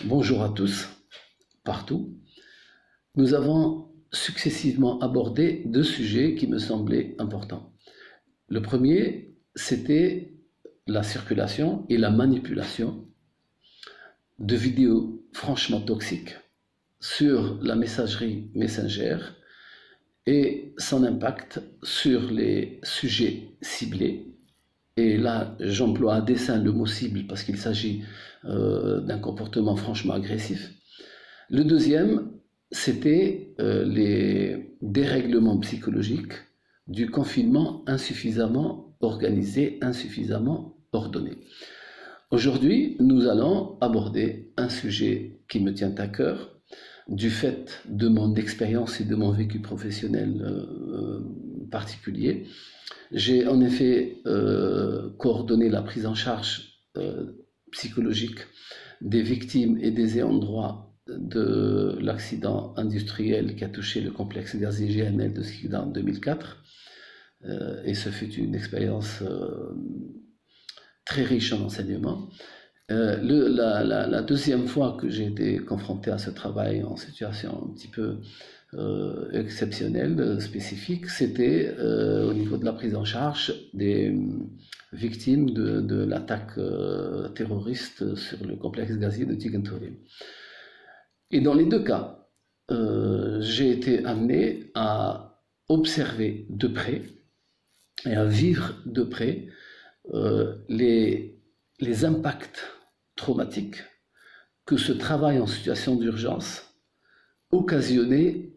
Bonjour à tous, partout. Nous avons successivement abordé deux sujets qui me semblaient importants. Le premier, c'était la circulation et la manipulation de vidéos franchement toxiques sur la messagerie Messenger et son impact sur les sujets ciblés. Et là, j'emploie à dessein le mot cible parce qu'il s'agit d'un comportement franchement agressif. Le deuxième, c'était les dérèglements psychologiques du confinement insuffisamment organisé, insuffisamment ordonné. Aujourd'hui, nous allons aborder un sujet qui me tient à cœur, du fait de mon expérience et de mon vécu professionnel particulier. J'ai en effet coordonné la prise en charge psychologique des victimes et des ayants droit de l'accident industriel qui a touché le complexe gazier GNL de Skikda en 2004. Et ce fut une expérience très riche en enseignements. La deuxième fois que j'ai été confronté à ce travail en situation un petit peu exceptionnelle, spécifique, c'était au niveau de la prise en charge des victimes de l'attaque terroriste sur le complexe gazier de Tigentori. Et dans les deux cas, j'ai été amené à observer de près et à vivre de près les impacts traumatiques que ce travail en situation d'urgence occasionnait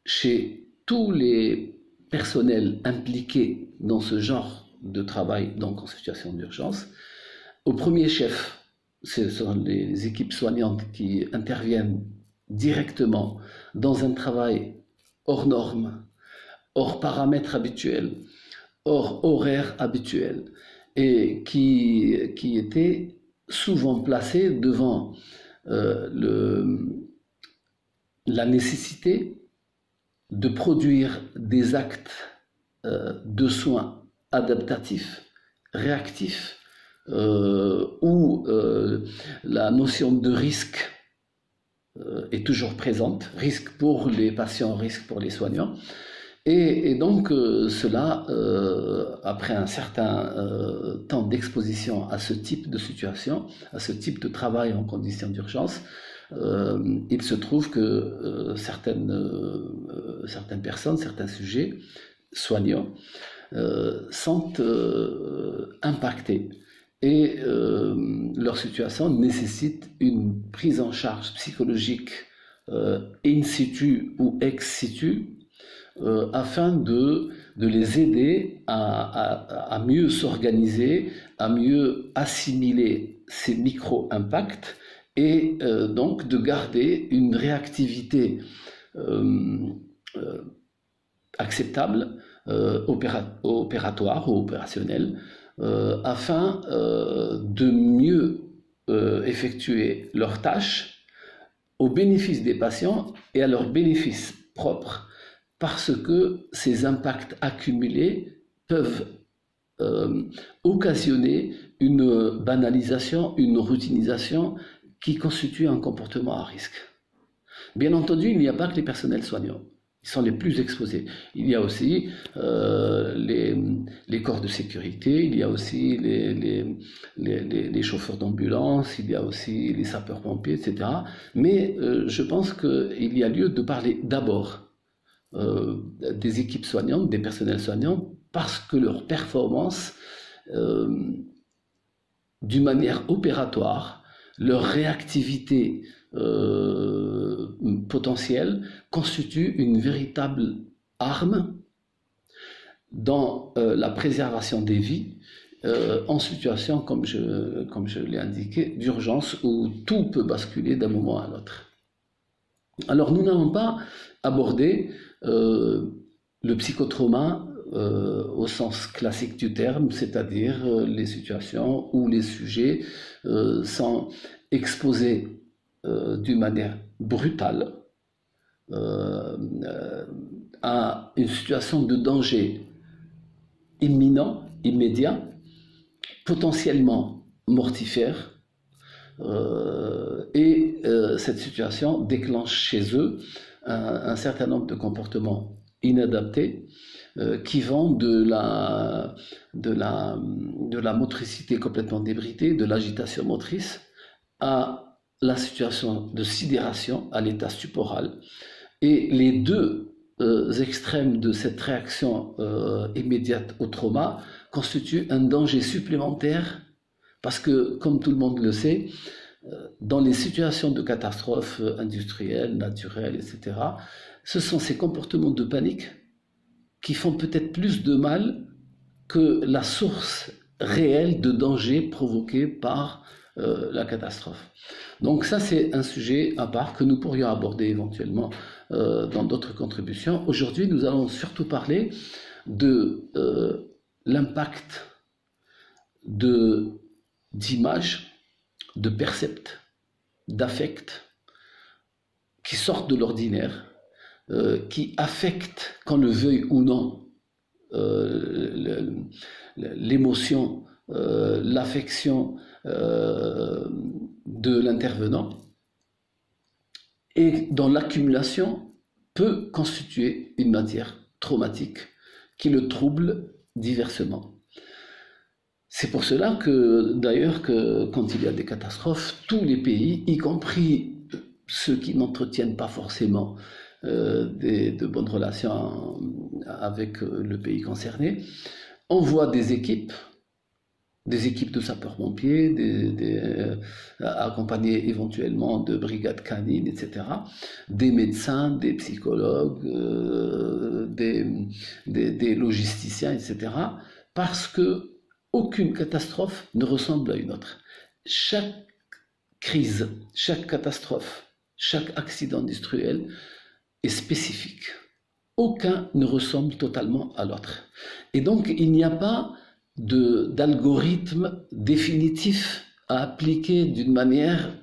chez tous les personnels impliqués dans ce genre de travail, donc en situation d'urgence. Au premier chef, ce sont les équipes soignantes qui interviennent directement dans un travail hors normes, hors paramètres habituels, hors horaires habituels, et qui étaient souvent placés devant la nécessité de produire des actes de soins adaptatifs, réactifs, où la notion de risque est toujours présente, risque pour les patients, risque pour les soignants. Et donc cela, après un certain temps d'exposition à ce type de situation, à ce type de travail en conditions d'urgence, il se trouve que certaines personnes, certains sujets soignants sont impactés et leur situation nécessite une prise en charge psychologique in situ ou ex situ afin de les aider à mieux s'organiser, à mieux assimiler ces micro-impacts et donc de garder une réactivité acceptable, opératoire ou opérationnelle, afin de mieux effectuer leurs tâches au bénéfice des patients et à leur bénéfice propre, parce que ces impacts accumulés peuvent occasionner une banalisation, une routinisation qui constitue un comportement à risque. Bien entendu, il n'y a pas que les personnels soignants. Ils sont les plus exposés. Il y a aussi les corps de sécurité, il y a aussi les chauffeurs d'ambulance, il y a aussi les sapeurs-pompiers, etc. Mais je pense qu'il y a lieu de parler d'abord des équipes soignantes, des personnels soignants, parce que leur performance, d'une manière opératoire, leur réactivité potentielle constitue une véritable arme dans la préservation des vies en situation, comme je l'ai indiqué, d'urgence où tout peut basculer d'un moment à l'autre. Alors nous n'avons pas abordé le psychotrauma au sens classique du terme, c'est-à-dire les situations où les sujets sont exposés d'une manière brutale à une situation de danger imminent, immédiat, potentiellement mortifère, et cette situation déclenche chez eux un certain nombre de comportements inadaptés qui vont de la motricité complètement débridée, de l'agitation motrice, à la situation de sidération, à l'état stuporal. Et les deux extrêmes de cette réaction immédiate au trauma constituent un danger supplémentaire parce que, comme tout le monde le sait, dans les situations de catastrophes industrielles, naturelles, etc., ce sont ces comportements de panique qui font peut-être plus de mal que la source réelle de danger provoquée par la catastrophe. Donc ça, c'est un sujet à part que nous pourrions aborder éventuellement dans d'autres contributions. Aujourd'hui, nous allons surtout parler de l'impact d'images, de percepts, d'affects qui sortent de l'ordinaire, qui affectent, qu'on le veuille ou non, l'émotion, l'affection de l'intervenant, et dont l'accumulation peut constituer une matière traumatique qui le trouble diversement. C'est pour cela que, d'ailleurs, quand il y a des catastrophes, tous les pays, y compris ceux qui n'entretiennent pas forcément de bonnes relations avec le pays concerné, envoient des équipes de sapeurs-pompiers, accompagnées éventuellement de brigades canines, etc., des médecins, des psychologues, des logisticiens, etc., parce que aucune catastrophe ne ressemble à une autre. Chaque crise, chaque catastrophe, chaque accident industriel est spécifique. Aucun ne ressemble totalement à l'autre. Et donc, il n'y a pas d'algorithme définitif à appliquer d'une manière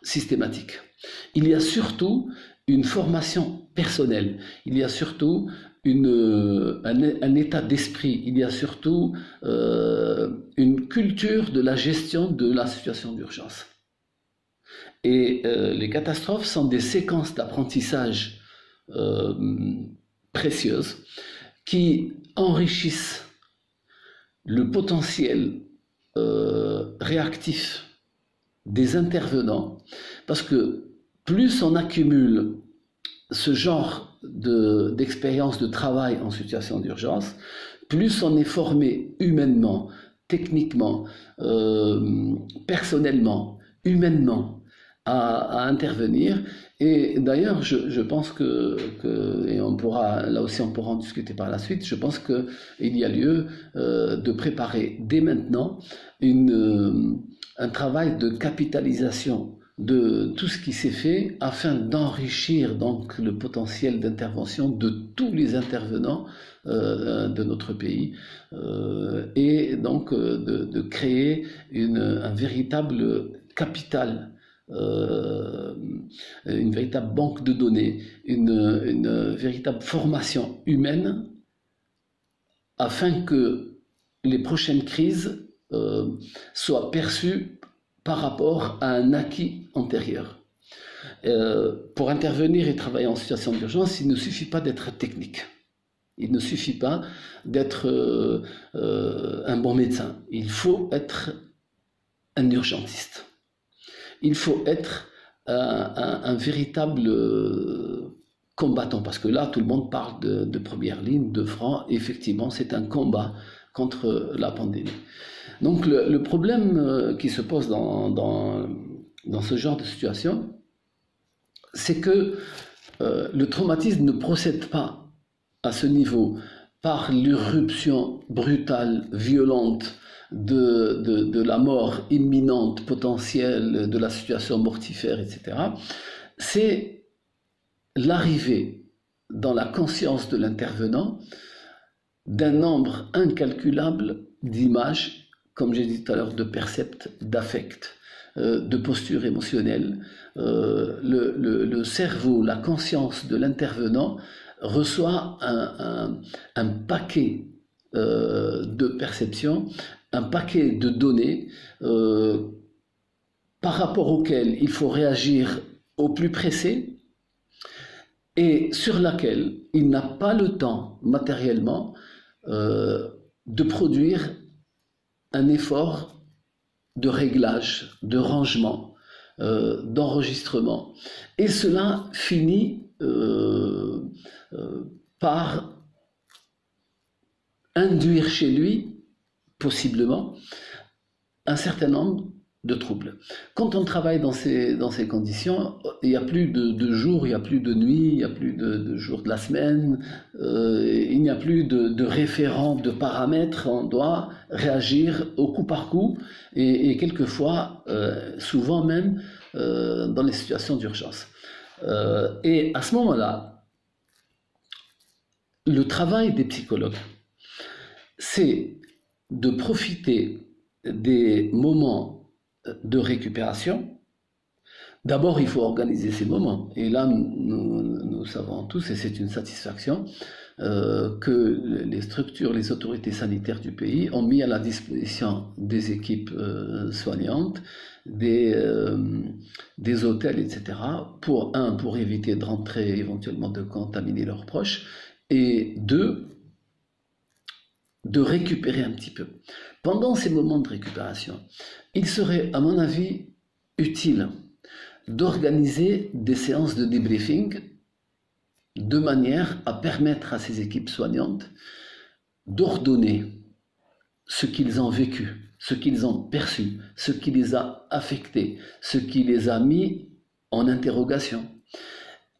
systématique. Il y a surtout une formation personnelle, il y a surtout un état d'esprit, il y a surtout une culture de la gestion de la situation d'urgence. Et les catastrophes sont des séquences d'apprentissage précieuses qui enrichissent le potentiel réactif des intervenants, parce que plus on accumule ce genre d'expérience de travail en situation d'urgence, plus on est formé humainement, techniquement, personnellement, humainement à intervenir. Et d'ailleurs, je pense et on pourra, là aussi on pourra en discuter par la suite, je pense qu'il y a lieu de préparer dès maintenant un travail de capitalisation de tout ce qui s'est fait afin d'enrichir donc le potentiel d'intervention de tous les intervenants de notre pays et donc de créer un véritable capital, une véritable banque de données, une véritable formation humaine afin que les prochaines crises soient perçues par rapport à un acquis antérieur. Pour intervenir et travailler en situation d'urgence, il ne suffit pas d'être technique. Il ne suffit pas d'être un bon médecin. Il faut être un urgentiste. Il faut être un véritable combattant, parce que là, tout le monde parle de première ligne, de front. Effectivement, c'est un combat contre la pandémie. Donc le problème qui se pose dans ce genre de situation, c'est que le traumatisme ne procède pas à ce niveau par l'irruption brutale, violente de la mort imminente, potentielle, de la situation mortifère, etc. C'est l'arrivée dans la conscience de l'intervenant d'un nombre incalculable d'images, comme j'ai dit tout à l'heure, de percepts, d'affects, de postures émotionnelles. Le cerveau, la conscience de l'intervenant reçoit un paquet de perceptions, un paquet de données par rapport auquel il faut réagir au plus pressé et sur laquelle il n'a pas le temps matériellement de produire un effort de réglage, de rangement, d'enregistrement. Et cela finit par induire chez lui, possiblement, un certain nombre de troubles. Quand on travaille dans ces conditions, il n'y a plus de jours, il n'y a plus de nuits, il n'y a plus de jours de la semaine, il n'y a plus de référents, de paramètres, on doit réagir au coup par coup et quelquefois, souvent même, dans les situations d'urgence. Et à ce moment-là, le travail des psychologues, c'est de profiter des moments de récupération. D'abord, il faut organiser ces moments. Et là, nous savons tous, et c'est une satisfaction, que les structures, les autorités sanitaires du pays ont mis à la disposition des équipes soignantes, des hôtels, etc., pour éviter de rentrer, éventuellement de contaminer leurs proches, et deux, de récupérer un petit peu. Pendant ces moments de récupération, il serait, à mon avis, utile d'organiser des séances de débriefing de manière à permettre à ces équipes soignantes d'ordonner ce qu'ils ont vécu, ce qu'ils ont perçu, ce qui les a affectés, ce qui les a mis en interrogation.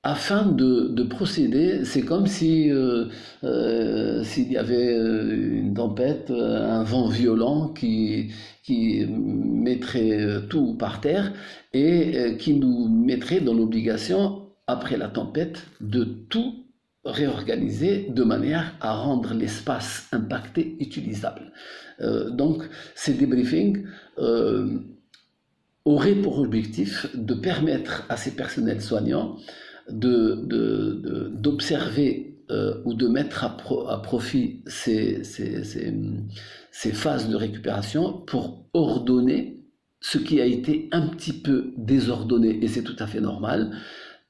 Afin de procéder, c'est comme si s'il y avait une tempête, un vent violent qui mettrait tout par terre et qui nous mettrait dans l'obligation, après la tempête, de tout réorganiser de manière à rendre l'espace impacté utilisable. Donc, ces débriefings auraient pour objectif de permettre à ces personnels soignants d'observer ou de mettre à profit ces phases de récupération pour ordonner ce qui a été un petit peu désordonné, et c'est tout à fait normal,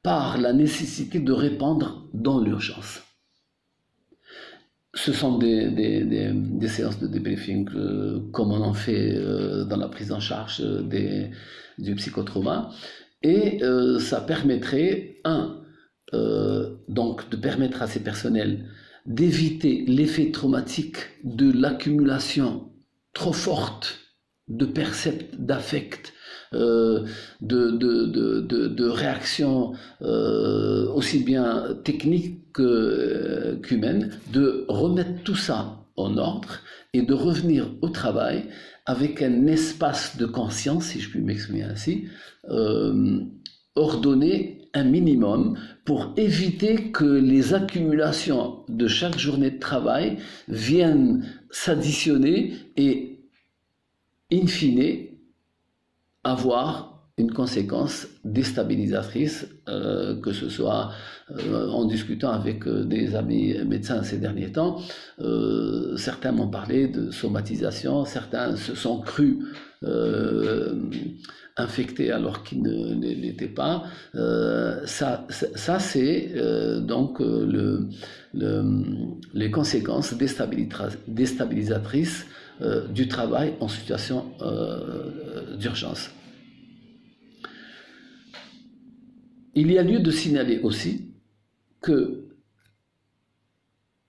par la nécessité de répondre dans l'urgence. Ce sont des séances de débriefing comme on en fait dans la prise en charge du psychotrauma. Et ça permettrait, donc de permettre à ces personnels d'éviter l'effet traumatique de l'accumulation trop forte de percepts, d'affects, de réactions aussi bien techniques qu'humaines, de remettre tout ça en ordre et de revenir au travail avec un espace de conscience, si je puis m'exprimer ainsi, ordonné un minimum pour éviter que les accumulations de chaque journée de travail viennent s'additionner et, in fine, avoir une conséquence déstabilisatrice, que ce soit en discutant avec des amis médecins ces derniers temps. Certains m'ont parlé de somatisation, certains se sont crus infectés alors qu'ils ne l'étaient pas. Ça c'est donc les conséquences déstabilisatrices du travail en situation d'urgence. Il y a lieu de signaler aussi que,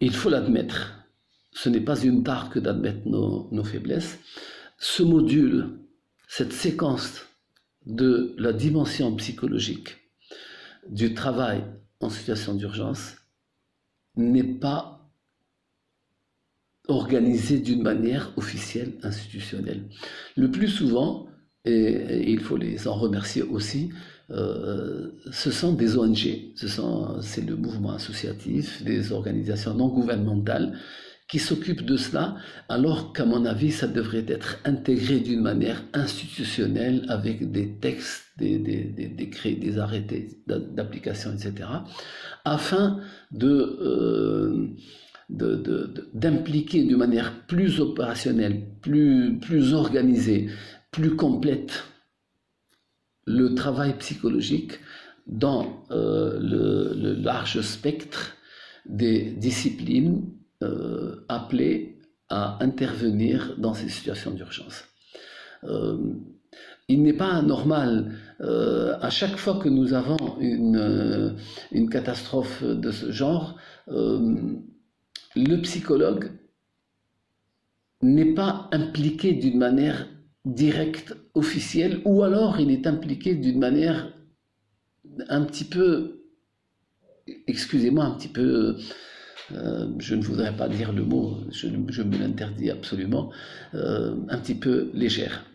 il faut l'admettre, ce n'est pas une tare que d'admettre nos faiblesses, ce module, cette séquence de la dimension psychologique du travail en situation d'urgence n'est pas organisé d'une manière officielle, institutionnelle. Le plus souvent, et il faut les en remercier aussi, ce sont des ONG, c'est le mouvement associatif, des organisations non gouvernementales qui s'occupent de cela, alors qu'à mon avis, ça devrait être intégré d'une manière institutionnelle avec des textes, des décrets, des arrêtés d'application, etc., afin d'impliquer d'une manière plus opérationnelle, plus organisée, plus complète le travail psychologique dans le large spectre des disciplines appelées à intervenir dans ces situations d'urgence. Il n'est pas anormal, à chaque fois que nous avons une catastrophe de ce genre, le psychologue n'est pas impliqué d'une manière directe, officielle, ou alors il est impliqué d'une manière un petit peu, excusez-moi, un petit peu, je ne voudrais pas dire le mot, je me l'interdis absolument, un petit peu légère.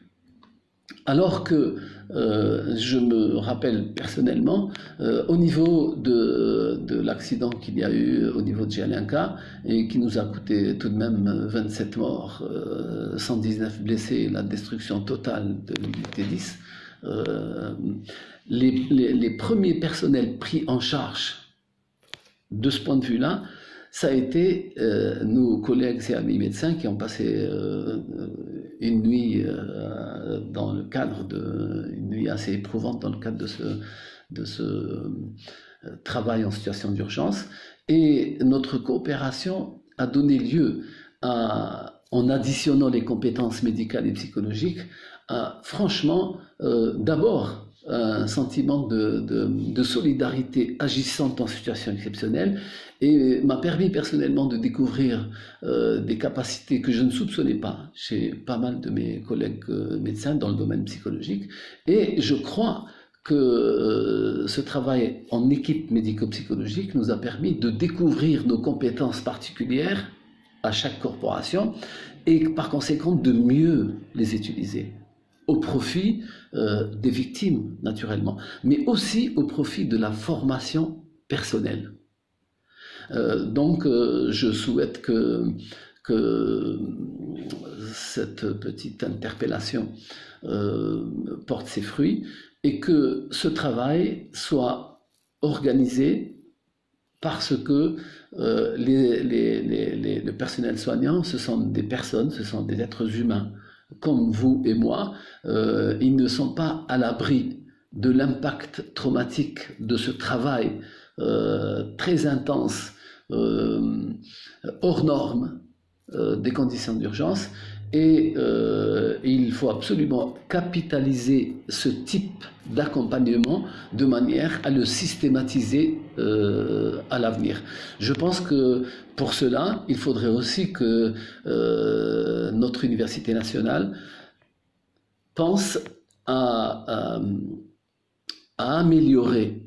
Alors que je me rappelle personnellement, au niveau de l'accident qu'il y a eu au niveau de Jalinka, et qui nous a coûté tout de même 27 morts, 119 blessés, la destruction totale de l'unité 10, les premiers personnels pris en charge de ce point de vue-là, ça a été nos collègues et amis médecins qui ont passé une nuit dans le cadre une nuit assez éprouvante dans le cadre de ce travail en situation d'urgence. Et notre coopération a donné lieu en additionnant les compétences médicales et psychologiques, à franchement, d'abord, un sentiment de solidarité agissante en situation exceptionnelle, et m'a permis personnellement de découvrir des capacités que je ne soupçonnais pas chez pas mal de mes collègues médecins dans le domaine psychologique. Et je crois que ce travail en équipe médico-psychologique nous a permis de découvrir nos compétences particulières à chaque corporation et par conséquent de mieux les utiliser au profit des victimes, naturellement, mais aussi au profit de la formation personnelle. Donc, je souhaite que cette petite interpellation porte ses fruits et que ce travail soit organisé parce que le personnel soignant, ce sont des personnes, ce sont des êtres humains comme vous et moi. Ils ne sont pas à l'abri de l'impact traumatique de ce travail très intense, hors norme des conditions d'urgence, et il faut absolument capitaliser ce type d'accompagnement de manière à le systématiser à l'avenir. Je pense que pour cela, il faudrait aussi que notre université nationale pense à améliorer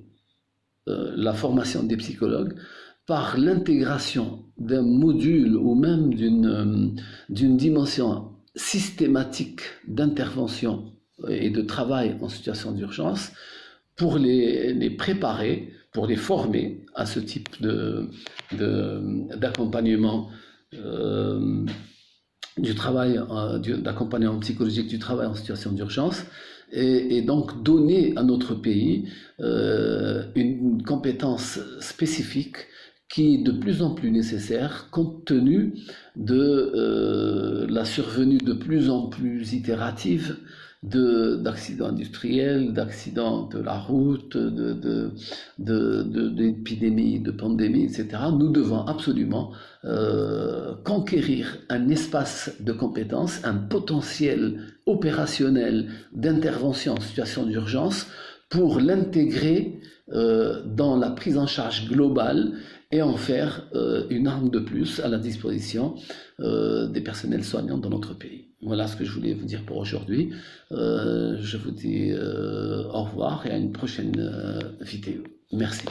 la formation des psychologues par l'intégration d'un module ou même d'une dimension systématique d'intervention et de travail en situation d'urgence pour les préparer, pour les former à ce type d'accompagnement du travail, d'accompagnement psychologique du travail en situation d'urgence, et donc donner à notre pays une compétence spécifique qui est de plus en plus nécessaire compte tenu de la survenue de plus en plus itérative d'accidents industriels, d'accidents de la route, d'épidémies, de pandémies, etc. Nous devons absolument conquérir un espace de compétences, un potentiel opérationnel d'intervention en situation d'urgence pour l'intégrer dans la prise en charge globale et en faire une arme de plus à la disposition des personnels soignants dans notre pays. Voilà ce que je voulais vous dire pour aujourd'hui. Je vous dis au revoir et à une prochaine vidéo. Merci.